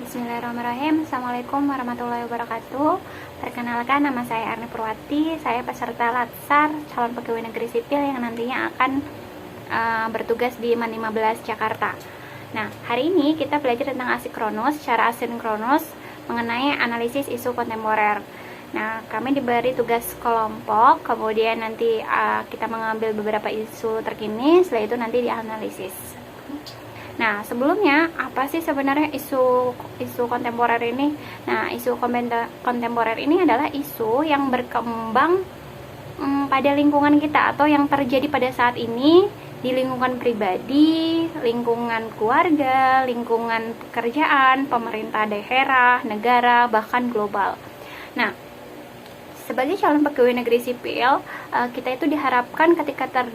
Bismillahirrahmanirrahim. Assalamualaikum warahmatullahi wabarakatuh. Perkenalkan, nama saya Arni Purwati. Saya peserta Latsar calon pegawai negeri sipil yang nantinya akan bertugas di MAN 15 Jakarta. Nah, hari ini kita belajar tentang asinkronus secara asinkronus mengenai analisis isu kontemporer. Nah, kami diberi tugas kelompok, kemudian nanti kita mengambil beberapa isu terkini, setelah itu nanti dianalisis. Nah, sebelumnya apa sih sebenarnya isu kontemporer ini? Nah, isu kontemporer ini adalah isu yang berkembang pada lingkungan kita atau yang terjadi pada saat ini di lingkungan pribadi, lingkungan keluarga, lingkungan pekerjaan, pemerintah daerah, negara, bahkan global. Nah, sebagai calon pegawai negeri sipil, kita itu diharapkan ketika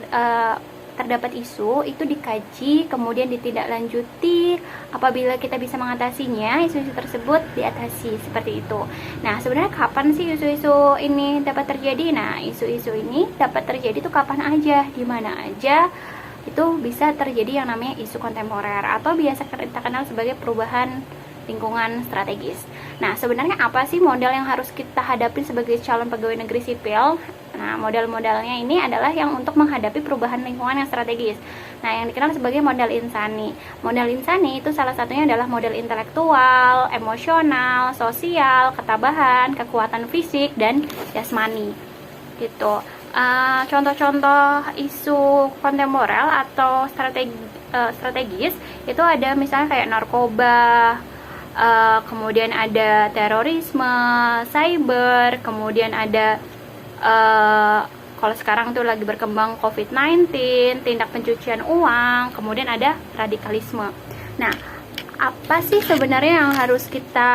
terdapat isu itu dikaji, kemudian ditindaklanjuti. Apabila kita bisa mengatasinya, isu-isu tersebut diatasi seperti itu. Nah, sebenarnya kapan sih isu-isu ini dapat terjadi? Nah, isu-isu ini dapat terjadi itu kapan aja, di mana aja itu bisa terjadi yang namanya isu kontemporer atau biasa kita kenal sebagai perubahan lingkungan strategis. Nah, sebenarnya apa sih modal yang harus kita hadapi sebagai calon pegawai negeri sipil? Nah, modal-modalnya ini adalah yang untuk menghadapi perubahan lingkungan yang strategis. Nah, yang dikenal sebagai modal insani. Modal insani itu salah satunya adalah modal intelektual, emosional, sosial, ketabahan, kekuatan fisik, dan jasmani. Gitu. Contoh-contoh isu kontemporer atau strategis itu ada misalnya kayak narkoba, kemudian ada terorisme, cyber, kemudian ada kalau sekarang tuh lagi berkembang COVID-19, tindak pencucian uang, kemudian ada radikalisme. Nah, apa sih sebenarnya yang harus kita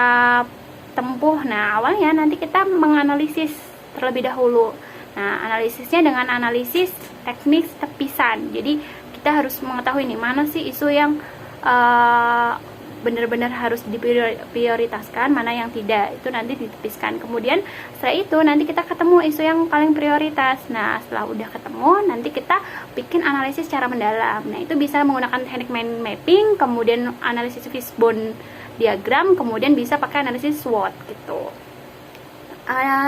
tempuh? Nah, awalnya nanti kita menganalisis terlebih dahulu. Nah, analisisnya dengan analisis teknik tepisan. Jadi, kita harus mengetahui nih mana sih isu yang benar-benar harus diprioritaskan, mana yang tidak, itu nanti ditepiskan. Kemudian setelah itu nanti kita ketemu isu yang paling prioritas. Nah, setelah udah ketemu, nanti kita bikin analisis secara mendalam. Nah, itu bisa menggunakan teknik mind mapping, kemudian analisis fishbone diagram, kemudian bisa pakai analisis SWOT gitu.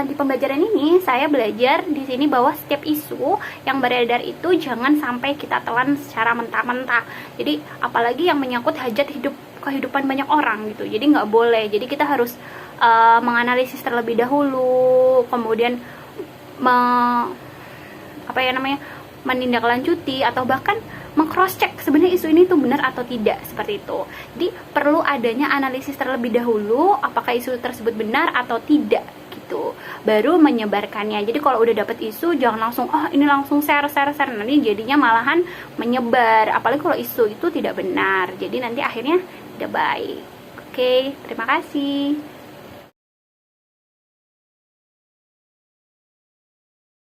Di pembelajaran ini saya belajar di sini bahwa setiap isu yang beredar itu jangan sampai kita telan secara mentah-mentah. Jadi apalagi yang menyangkut kehidupan banyak orang gitu. Jadi nggak boleh. Jadi kita harus menganalisis terlebih dahulu, kemudian menindaklanjuti atau bahkan meng-cross check sebenarnya isu ini tuh benar atau tidak, seperti itu. Jadi perlu adanya analisis terlebih dahulu apakah isu tersebut benar atau tidak gitu. Baru menyebarkannya. Jadi kalau udah dapet isu jangan langsung ini langsung share nanti jadinya malahan menyebar. Apalagi kalau isu itu tidak benar. Jadi nanti akhirnya tidak baik. Oke, terima kasih.